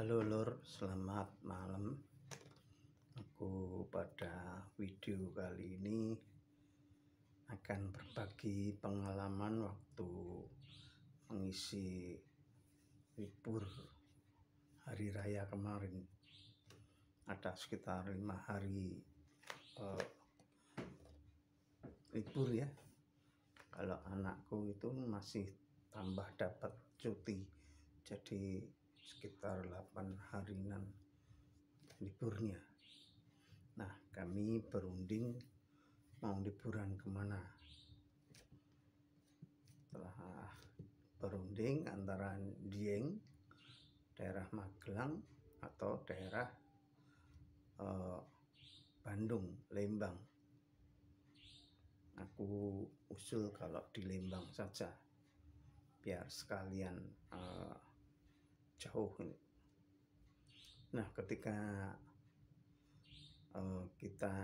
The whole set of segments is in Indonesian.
Halo Lur, selamat malam. Aku pada video kali ini akan berbagi pengalaman waktu mengisi libur hari raya kemarin. Ada sekitar 5 hari libur ya. Kalau anakku itu masih tambah dapat cuti, jadi sekitar 8 harian liburnya. Nah, kami berunding mau liburan kemana. Setelah berunding antara Dieng, daerah Magelang, atau daerah Bandung, Lembang. Aku usul kalau di Lembang saja, biar sekalian jauh ini. Nah, ketika kita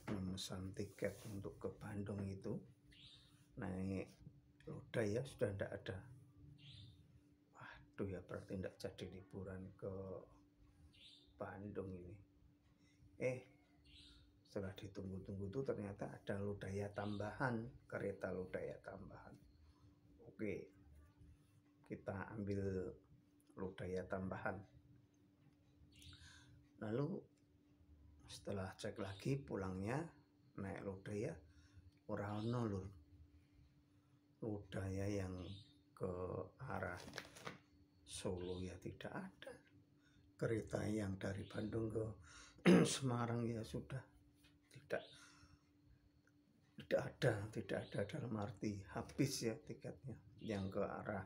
memesan tiket untuk ke Bandung itu, naik Lodaya sudah tidak ada. Waduh ya, berarti tidak jadi liburan ke Bandung ini. Setelah ditunggu-tunggu itu ternyata ada Lodaya tambahan, kereta Lodaya tambahan. Oke, kita ambil Lodaya tambahan. Lalu setelah cek lagi pulangnya naik Lodaya ora ono lur. Lodaya yang ke arah Solo ya tidak ada. Kereta yang dari Bandung ke Semarang ya sudah tidak ada dalam arti habis ya tiketnya. Yang ke arah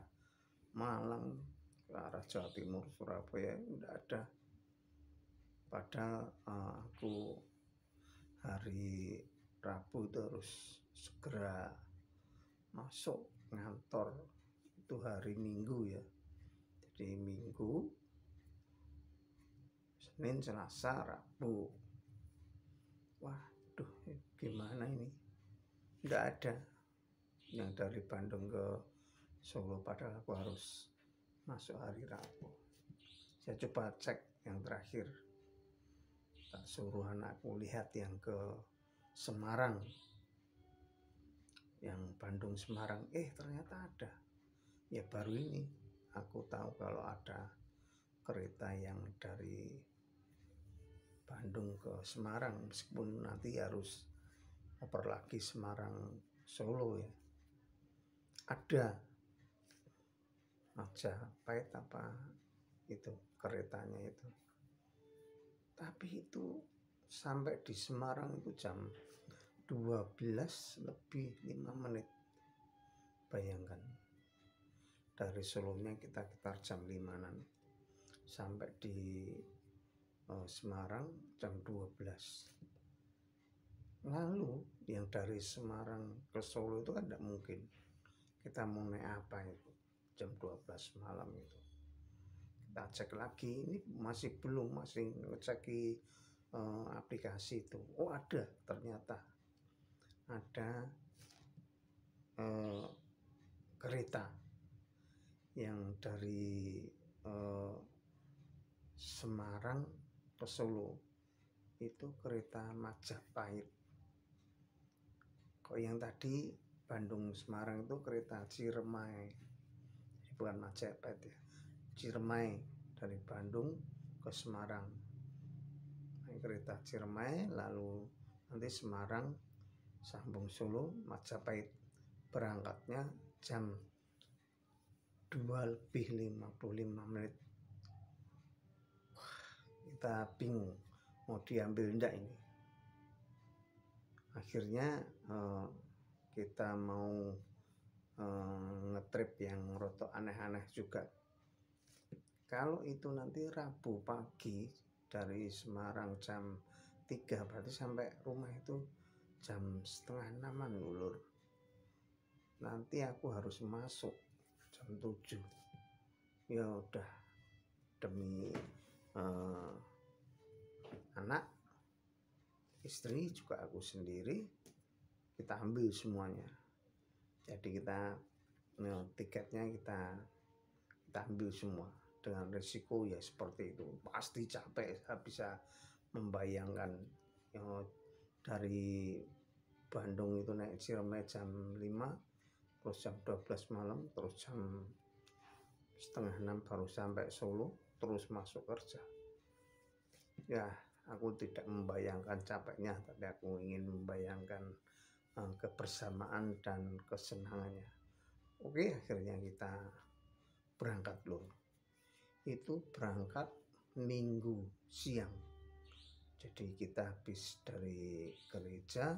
Malang, ke arah Jawa Timur, Surabaya tidak ada. Padahal aku hari Rabu terus segera masuk ngantor, itu hari Minggu ya. Jadi Minggu, Senin, Selasa, Rabu. Waduh, gimana ini? Tidak ada yang dari Bandung ke Solo, padahal aku harus masuk hari Rabu. Saya coba cek yang terakhir, tak suruh anakku lihat yang ke Semarang, yang Bandung Semarang, ternyata ada. Ya baru ini aku tahu kalau ada kereta yang dari Bandung ke Semarang, meskipun nanti harus oper lagi Semarang Solo ya. Ada Majapahit apa itu keretanya itu. Tapi itu sampai di Semarang itu jam 12 lebih 5 menit. Bayangkan, dari Solonya kita sekitar jam 5-an, sampai di Semarang jam 12. Lalu yang dari Semarang ke Solo itu kan tidak mungkin. Kita mau naik apa itu jam 12 malam itu. Kita cek lagi, ini masih ngecek aplikasi itu. Oh ada, ternyata ada kereta yang dari Semarang ke Solo, itu kereta Majapahit. Kok yang tadi Bandung Semarang itu kereta Ciremai, bukan Majapahit ya, Ciremai, dari Bandung ke Semarang. Naik kereta Ciremai, lalu nanti Semarang sambung Solo, Majapahit. Berangkatnya jam 2 lebih 55 menit. Kita bingung mau diambil enggak ini. Akhirnya kita mau ngetrip yang rotok aneh-aneh juga. Kalau itu nanti Rabu pagi dari Semarang jam 3, berarti sampai rumah itu jam setengah 6-an lur. Nanti aku harus masuk jam 7. Ya udah, demi anak, istri, juga aku sendiri, kita ambil semuanya. Jadi kita tiketnya kita ambil semua. dengan risiko ya seperti itu, pasti capek. Saya bisa membayangkan dari Bandung itu naik Ciremai jam 5, terus jam 12 malam, terus jam setengah 6 baru sampai Solo, terus masuk kerja. Ya, aku tidak membayangkan capeknya, tapi aku ingin membayangkan kebersamaan dan kesenangannya. Oke, akhirnya kita berangkat loh. Itu berangkat Minggu siang. Jadi kita habis dari gereja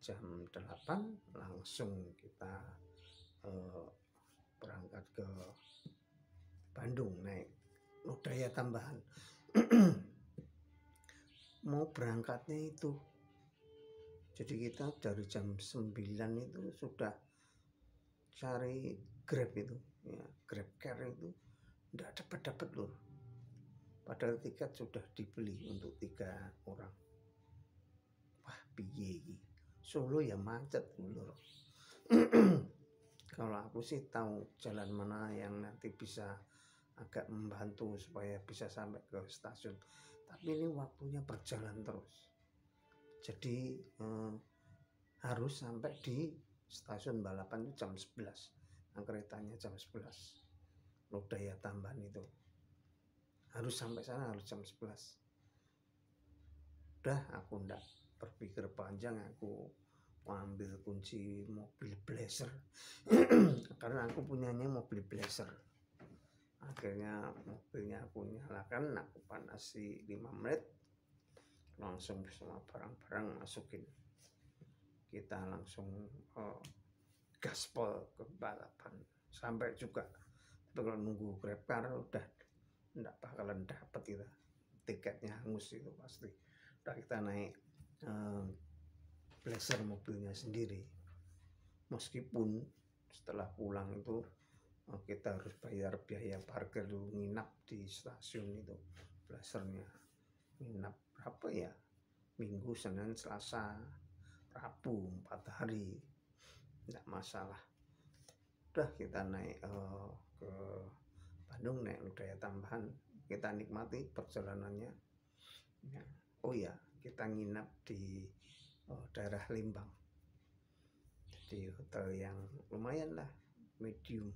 jam 8, langsung kita berangkat ke Bandung naik Lodaya tambahan. Mau berangkatnya itu, jadi kita dari jam 9 itu sudah cari Grab itu ya, Grab Care itu enggak dapat loh, padahal tiket sudah dibeli untuk 3 orang. Wah, piye iki, Solo ya macet lho. Kalau aku sih tahu jalan mana yang nanti bisa agak membantu supaya bisa sampai ke stasiun, tapi ini waktunya berjalan terus. Jadi harus sampai di stasiun Balapan itu jam 11, keretanya jam 11, Lodaya tambahan itu harus sampai sana, harus jam 11. Udah, aku ndak berpikir panjang, aku ambil kunci mobil Blazer karena aku punyanya mobil Blazer. Akhirnya mobilnya aku nyalakan, aku panasi 5 menit, langsung semua barang-barang masukin. Kita langsung gaspol ke balapan sampai juga. Tapi kalau nunggu Grab Car udah enggak bakalan dapet itu, tiketnya hangus itu pasti. Udah kita naik Blazer mobilnya sendiri. Meskipun setelah pulang itu kita harus bayar biaya parkir dulu, nginap di stasiun itu Blazernya. Nginap berapa ya? Minggu, Senin, Selasa, Rabu, 4 hari. Enggak masalah. Udah kita naik ke Bandung, naik Lodaya tambahan, kita nikmati perjalanannya ya. Oh ya, kita nginap di daerah Lembang, di hotel yang lumayan lah, medium,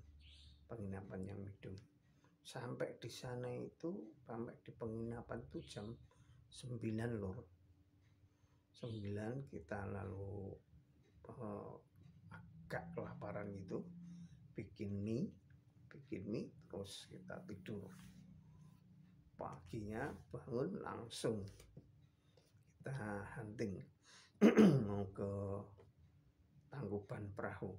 penginapan yang medium. Sampai di sana itu, sampai di penginapan itu jam 9 loh. 9 kita lalu agak kelaparan gitu, bikin mie, terus kita tidur. Paginya bangun langsung kita hunting mau ke Tangkuban Perahu.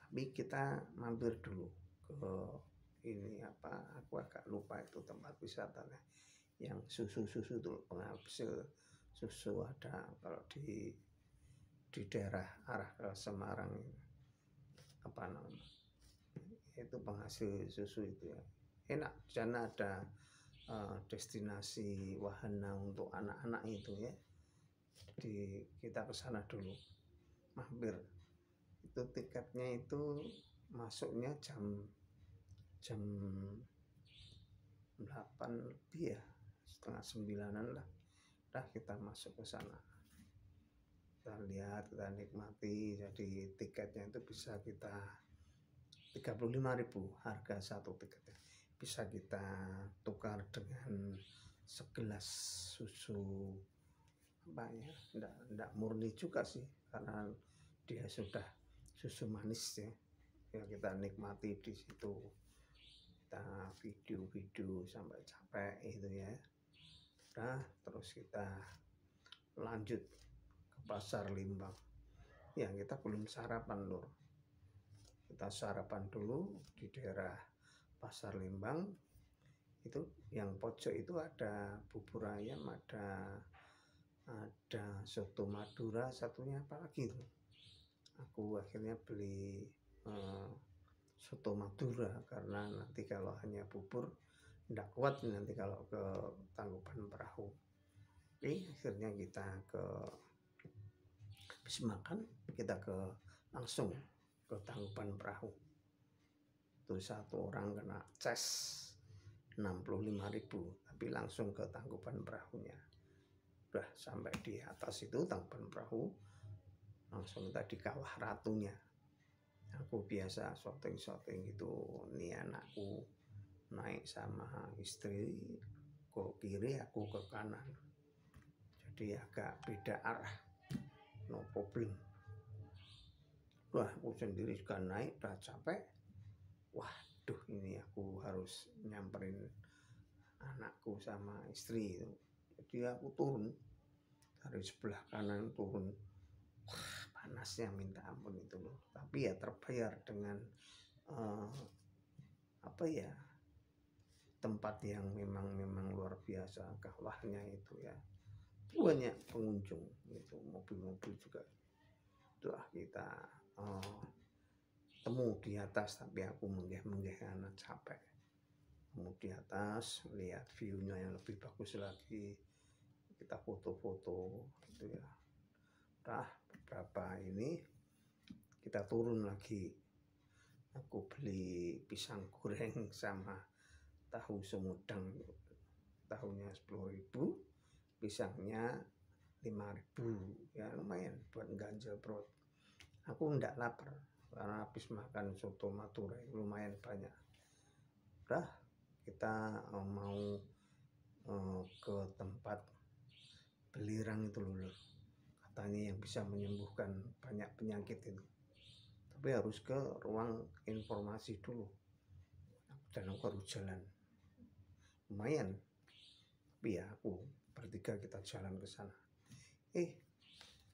Tapi kita mampir dulu ke ini apa, aku agak lupa itu tempat wisatanya, yang susu tuh, penghasil susu ada kalau di daerah arah ke Semarang, apa namanya itu, penghasil susu itu ya, enak. Di sana ada destinasi wahana untuk anak-anak itu ya. Jadi kita ke sana dulu, mampir. Itu tiketnya itu masuknya jam 8 lebih ya, setengah 9-an lah. Udah kita masuk ke sana, kita lihat, kita nikmati. Jadi tiketnya itu bisa kita 35.000 harga satu tiketnya, bisa kita tukar dengan segelas susu apa ya, enggak murni juga sih, karena dia sudah susu manis ya. Ya kita nikmati di situ, kita video sampai capek itu ya. Nah, terus kita lanjut ke Pasar Lembang. Ya, kita belum sarapan loh. Kita sarapan dulu di daerah Pasar Lembang. Itu yang pojok itu ada bubur ayam, ada soto Madura, satunya apa lagi itu. Aku akhirnya beli soto Madura karena nanti kalau hanya bubur enggak kuat nanti kalau ke Tangkuban Perahu. Oke, akhirnya kita habis makan kita langsung ke Tangkuban Perahu. Itu satu orang kena ces 65.000, tapi langsung ke Tangkuban Perahunya. Udah sampai di atas itu Tangkuban Perahu, langsung tadi Kawah Ratunya. Aku biasa syuting itu, nih anakku naik sama istri ke kiri, aku ke kanan, jadi agak beda arah, no problem. Wah, aku sendiri juga naik, udah capek. Waduh, ini aku harus nyamperin anakku sama istri itu. Jadi aku turun dari sebelah kanan, turun. Wah, panasnya minta ampun itu loh. Tapi ya terbayar dengan tempat yang memang luar biasa, kawahnya itu ya. Banyak pengunjung itu, mobil-mobil juga. Itulah kita temu di atas, tapi aku menggeh-menggeh karena capek. Temu di atas, lihat view-nya yang lebih bagus lagi, kita foto-foto gitu ya. Nah, beberapa ini kita turun lagi, aku beli pisang goreng sama tahu Sumedang, tahunya 10.000, pisangnya 5.000, ya lumayan buat ganjel perut. Aku enggak lapar karena habis makan soto Madura lumayan banyak. Udah, kita mau ke tempat belirang itu loh, katanya yang bisa menyembuhkan banyak penyakit itu, tapi harus ke ruang informasi dulu, dan aku harus jalan lumayan. Tapi ya aku bertiga kita jalan ke sana.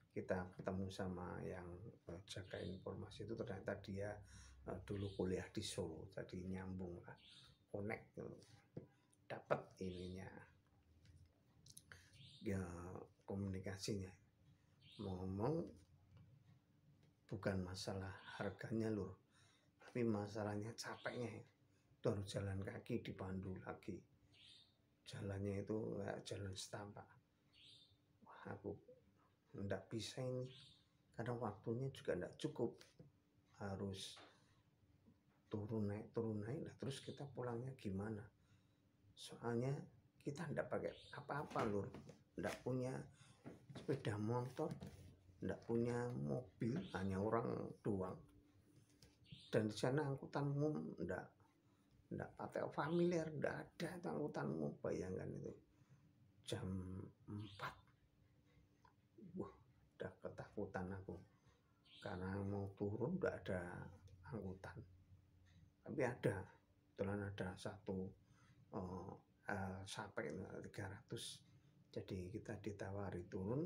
Kita ketemu sama yang jaga informasi itu, ternyata dia dulu kuliah di Solo, jadi nyambung lah, connect, dapat ininya ya, komunikasinya. Ngomong bukan masalah harganya loh, tapi masalahnya capeknya. Itu harus jalan kaki, dipandu lagi, jalannya itu jalan setapak. Wah, aku enggak bisa ini, karena waktunya juga enggak cukup, harus turun naik lah. Terus kita pulangnya gimana? Soalnya kita enggak pakai apa-apa lur, enggak punya sepeda motor, enggak punya mobil, hanya orang doang. Dan di sana angkutan umum enggak pakai familiar, enggak ada angkutan umum. Bayangkan itu jam 4, wah, udah ketakutan aku karena mau turun udah ada angkutan. Tapi ada, kebetulan ada satu sampai 300, jadi kita ditawari turun,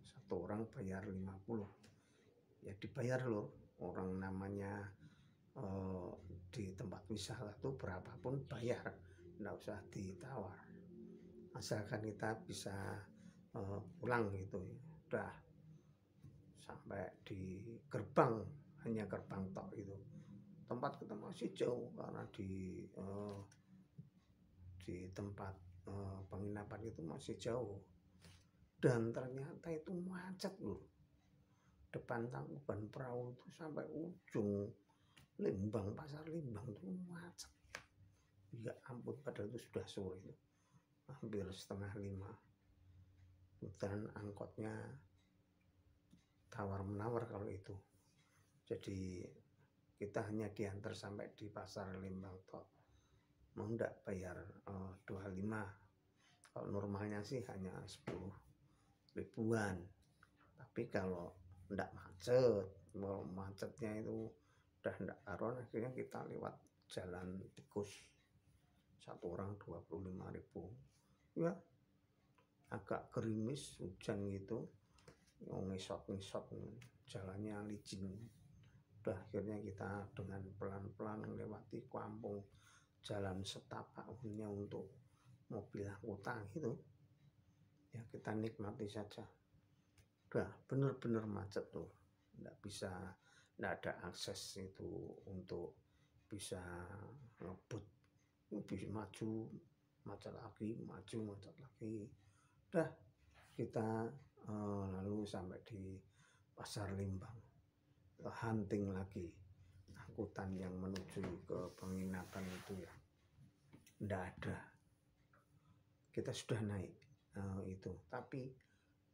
satu orang bayar 50, ya dibayar loh. Orang namanya di tempat wisata itu berapapun bayar, enggak usah ditawar, asalkan kita bisa pulang gitu. Udah sampai di gerbang, hanya gerbang tok itu, tempat kita masih jauh karena di tempat penginapan itu masih jauh. Dan ternyata itu macet loh, depan Tangkuban Perahu itu sampai ujung Lembang, pasar Lembang itu macet. Ya ampun, padahal itu sudah sore itu, hampir 4:30. Dan angkotnya tawar-menawar kalau itu. Jadi kita hanya diantar sampai di pasar Lembang tok. Mau enggak bayar 25. Kalau normalnya sih hanya 10.000-an. Tapi kalau enggak macet, mau macetnya itu udah enggak karuan, akhirnya kita lewat jalan tikus, satu orang 25.000. Ya agak gerimis, hujan gitu, ngesot-ngesot, jalannya licin. Udah akhirnya kita dengan pelan-pelan melewati kampung, jalan setapak hanya untuk mobil angkutan itu, ya kita nikmati saja. Udah bener-bener macet tuh, enggak ada akses itu untuk bisa ngebut, bisa maju macet lagi, maju macet lagi. Udah kita lalu sampai di pasar Lembang, hunting lagi angkutan yang menuju ke penginapan itu ya. ndak ada. Kita sudah naik itu, tapi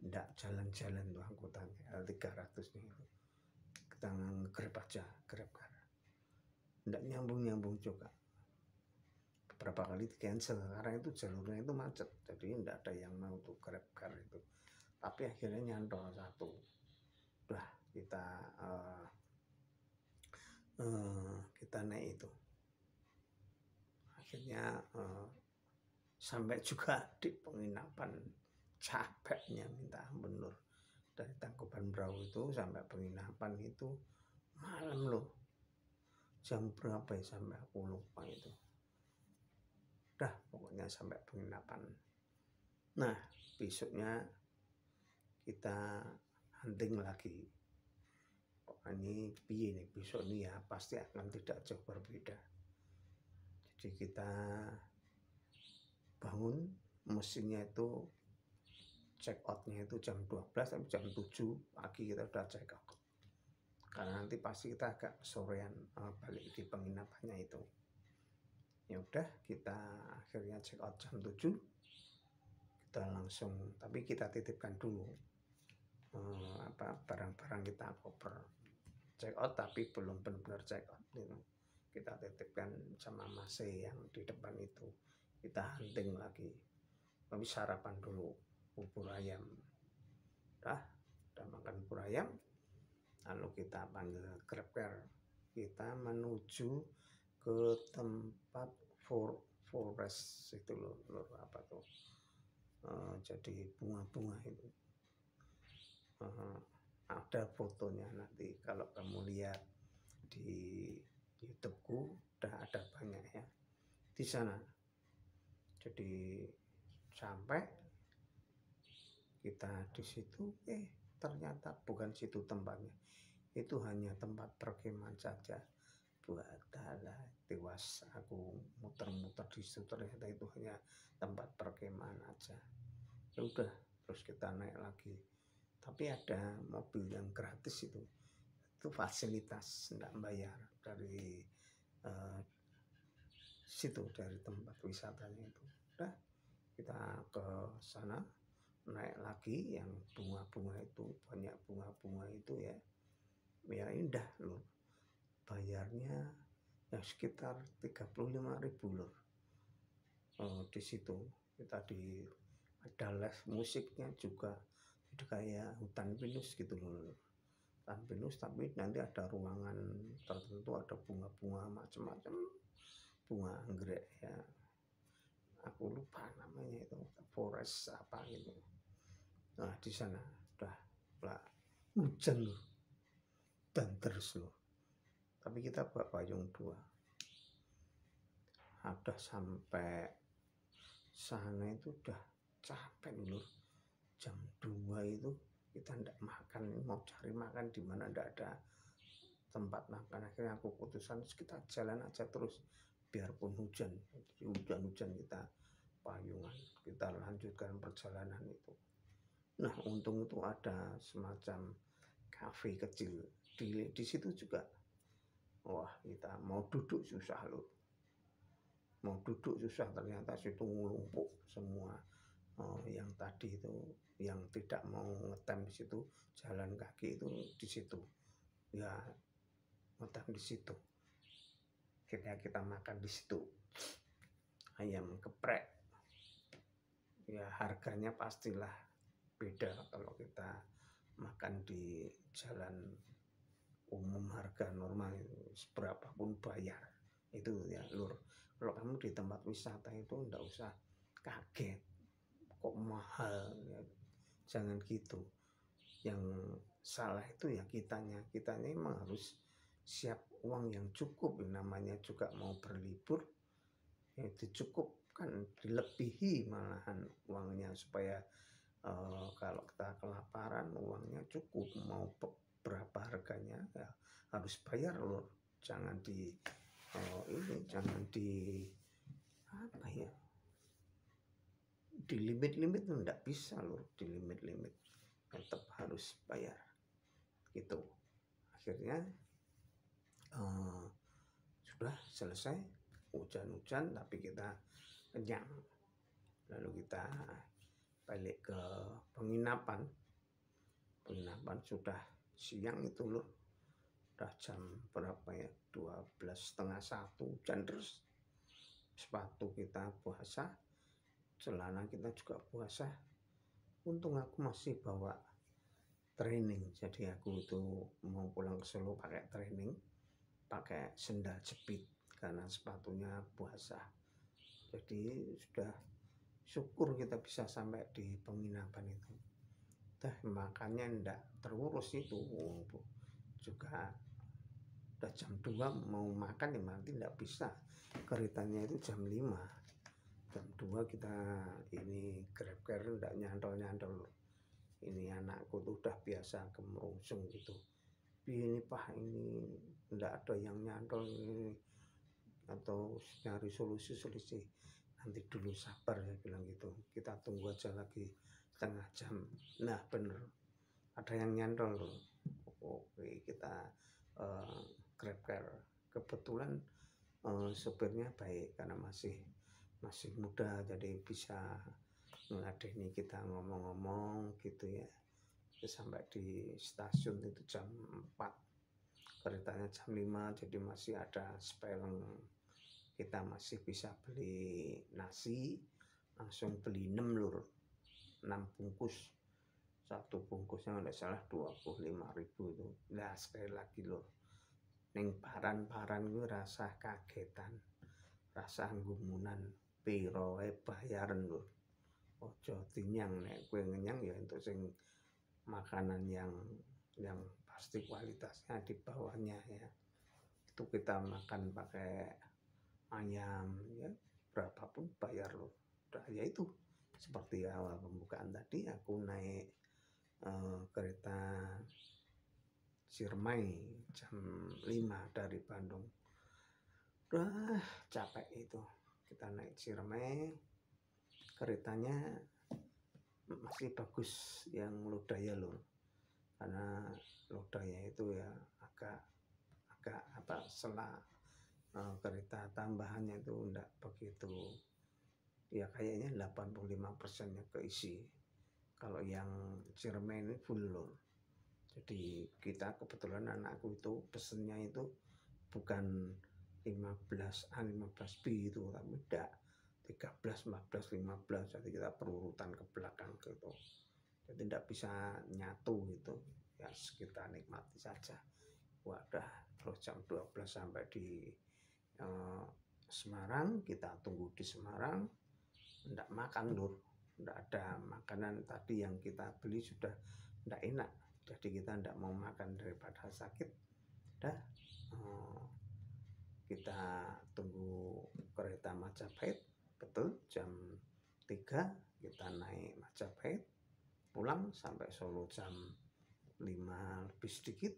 ndak jalan-jalan tuh angkutannya L300 nya itu. Kita nge-grab aja, grab car. Ndak nyambung-nyambung juga. Beberapa kali di cancel karena itu jalurnya itu macet, jadi ndak ada yang mau tuh grab car itu. Tapi akhirnya nyantol satu. Udah kita naik itu. Akhirnya sampai juga di penginapan, capeknya minta ampun Lur. Dari Tangkuban Perahu itu sampai penginapan itu malam loh. Jam berapa ya sampai aku lupa itu. Udah pokoknya sampai penginapan. Nah besoknya kita hunting lagi. Ini piye nih besok nih ya, pasti akan tidak jauh berbeda. Jadi kita bangun, mesinnya itu check outnya itu jam 12, tapi jam 7 pagi kita udah check out. Karena nanti pasti kita agak sorean balik di penginapannya itu. Ya udah kita akhirnya check out jam 7. Kita langsung, tapi kita titipkan dulu barang-barang kita, koper. Check out tapi belum benar-benar check out gitu. Kita titipkan sama Mas yang di depan itu. Kita hunting lagi, tapi sarapan dulu bubur ayam. Udah makan bubur ayam, lalu kita panggil grab car. Kita menuju ke tempat forest itu loh, apa tuh, jadi bunga-bunga itu. Ada fotonya nanti kalau kamu lihat di YouTube-ku, udah ada banyak ya di sana. Jadi sampai kita di situ, ternyata bukan situ tempatnya, itu hanya tempat perkemahan saja. Buatlah tewas aku muter-muter di situ, ternyata itu hanya tempat perkemahan aja. Ya udah, terus kita naik lagi. Tapi ada mobil yang gratis itu fasilitas, enggak bayar dari situ, dari tempat wisatanya itu. Udah kita ke sana, naik lagi yang bunga-bunga itu, banyak bunga-bunga itu ya indah loh. Bayarnya ya sekitar 35.000 loh. Di situ kita ada live musiknya juga, itu kayak hutan pinus gitu loh. Hutan pinus tapi nanti ada ruangan tertentu, ada bunga-bunga macam-macam, bunga anggrek ya, aku lupa namanya itu, forest apa gitu. Nah di sana udah hujan loh, dan terus loh, tapi kita bawa payung 2. Ada sampai sana itu udah capek loh. Jam 2 itu kita ndak makan, mau cari makan di mana ndak ada tempat makan. Akhirnya aku putusan kita jalan aja terus biarpun hujan. Jadi hujan-hujan kita payungan, kita lanjutkan perjalanan itu. Nah untung itu ada semacam kafe kecil di situ juga. Wah kita mau duduk susah loh, ternyata situ ngumpuk semua. Yang tadi itu yang tidak mau ngetem di situ, jalan kaki itu di situ ya, ngetem di situ. Akhirnya kita makan di situ ayam geprek ya, harganya pastilah beda kalau kita makan di jalan umum, harga normal berapapun bayar itu ya Lur. Kalau kamu di tempat wisata itu enggak usah kaget kok mahal ya, jangan gitu. Yang salah itu ya kitanya emang harus siap uang yang cukup. Namanya juga mau berlibur ya, dicukupkan, dilebihi malahan uangnya supaya kalau kita kelaparan uangnya cukup. Mau berapa harganya ya harus bayar loh, jangan jangan di apa ya, di limit-limit enggak bisa loh, di limit-limit tetap harus bayar gitu. Akhirnya sudah selesai, hujan-hujan tapi kita kenyang. Lalu kita balik ke penginapan. Penginapan sudah siang itu loh, udah jam berapa ya, 12:30 hujan terus. Sepatu kita basah, celana kita juga basah. Untung aku masih bawa training, jadi aku itu mau pulang ke Solo pakai training, pakai sendal jepit karena sepatunya basah. Jadi sudah syukur kita bisa sampai di penginapan itu. Makannya ndak terurus itu juga udah jam 2 mau makan ya nanti ndak bisa, keretanya itu jam 5. Jam 2 kita ini grab car ndak nyantol-nyantol. Ini anakku tuh udah biasa kemerungsung gitu, ini Pak, ini ndak ada yang nyantol ini, atau nyari solusi-solusi. Nanti dulu sabar, saya bilang gitu, kita tunggu aja lagi setengah jam. Nah bener, ada yang nyantol. Oke, kita grab car. Kebetulan sopirnya baik karena masih muda, jadi bisa ngeladeni kita ngomong-ngomong gitu ya. Sampai di stasiun itu jam 4, keretanya jam 5, jadi masih ada speleng. Kita masih bisa beli nasi, langsung beli 6 lur, 6 bungkus. Satu bungkusnya nggak salah 25.000 itu. Nah sekali lagi loh, ning paran-paran gue rasa kagetan, rasa gumunan, piro bayaran loh. Ojo tinyang, nek kue ngenyang ya untuk sing makanan yang pasti kualitasnya di bawahnya ya. Itu kita makan pakai ayam ya, berapapun bayar loh. Udah ya itu, seperti awal pembukaan tadi, aku naik kereta Ciremai jam 5 dari Bandung. Udah capek itu, kita naik Ciremai, keretanya masih bagus yang Lodaya loh, karena Lodaya itu ya agak kereta tambahannya itu enggak begitu ya, kayaknya 85%-nya keisi. Kalau yang Ciremai ini full loh. Jadi kita kebetulan anakku itu pesennya itu bukan 15A 15B itu, tapi enggak 13, 14, 15, jadi kita berurutan ke belakang gitu, jadi tidak bisa nyatu gitu ya, kita nikmati saja. Wadah, terus jam 12 sampai di Semarang, kita tunggu di Semarang, tidak makan lur, tidak ada makanan tadi yang kita beli sudah tidak enak, jadi kita tidak mau makan daripada sakit. Dah kita tunggu kereta Majapahit, betul jam 3 kita naik Majapahit, pulang sampai Solo jam 5 lebih sedikit,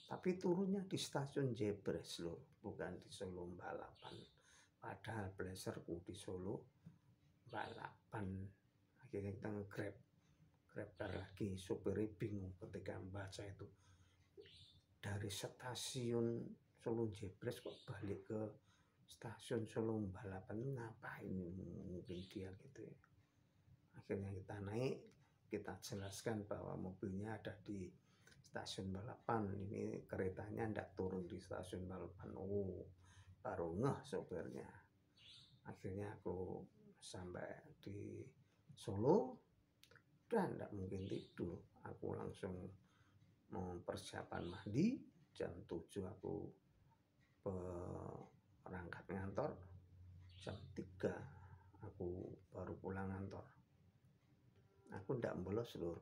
tapi turunnya di stasiun Jebres loh, bukan di Solo Balapan. Padahal blasterku di Solo Balapan. Akhirnya kita nge-grab lagi, supirnya bingung ketika membaca itu, dari stasiun Solo Jebres kok balik ke stasiun Solo Balapan, ngapain mungkin dia gitu ya. Akhirnya kita naik, kita jelaskan bahwa mobilnya ada di stasiun Balapan, ini keretanya ndak turun di stasiun Balapan. Oh, baru ngeh sopirnya. Akhirnya aku sampai di Solo, dan ndak mungkin tidur, aku langsung mempersiapkan mandi. Jam 7 aku berangkat ngantor, jam 3 aku baru pulang ngantor. Aku ndak bolos lur,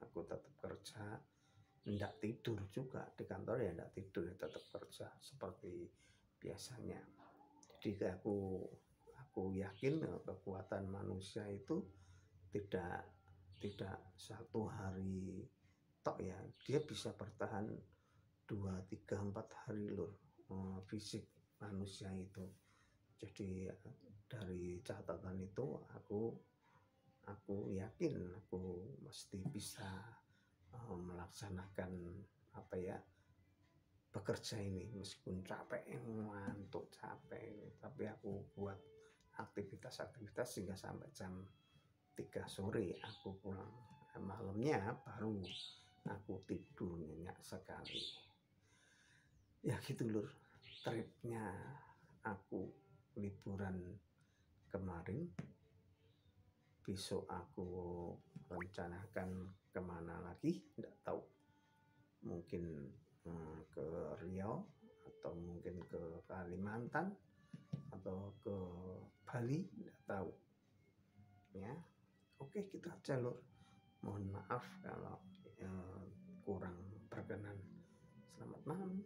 aku tetap kerja, ndak tidur juga di kantor ya, ndak tidur ya, tetap kerja seperti biasanya. Jadi aku yakin kekuatan manusia itu tidak 1 hari tok ya, dia bisa bertahan 2, 3, 4 hari loh, fisik manusia itu. Jadi dari catatan itu aku yakin aku mesti bisa melaksanakan bekerja ini meskipun capek, ngantuk, capek, tapi aku buat aktivitas-aktivitas sehingga sampai jam 3 sore aku pulang. Malamnya baru aku tidur nyenyak sekali. Ya gitu lur, tripnya aku liburan kemarin. Besok aku rencanakan kemana lagi, tidak tahu. Mungkin ke Riau, atau mungkin ke Kalimantan, atau ke Bali, tidak tahu. Ya, oke gitu aja lur. Mohon maaf kalau kurang berkenan. Selamat malam.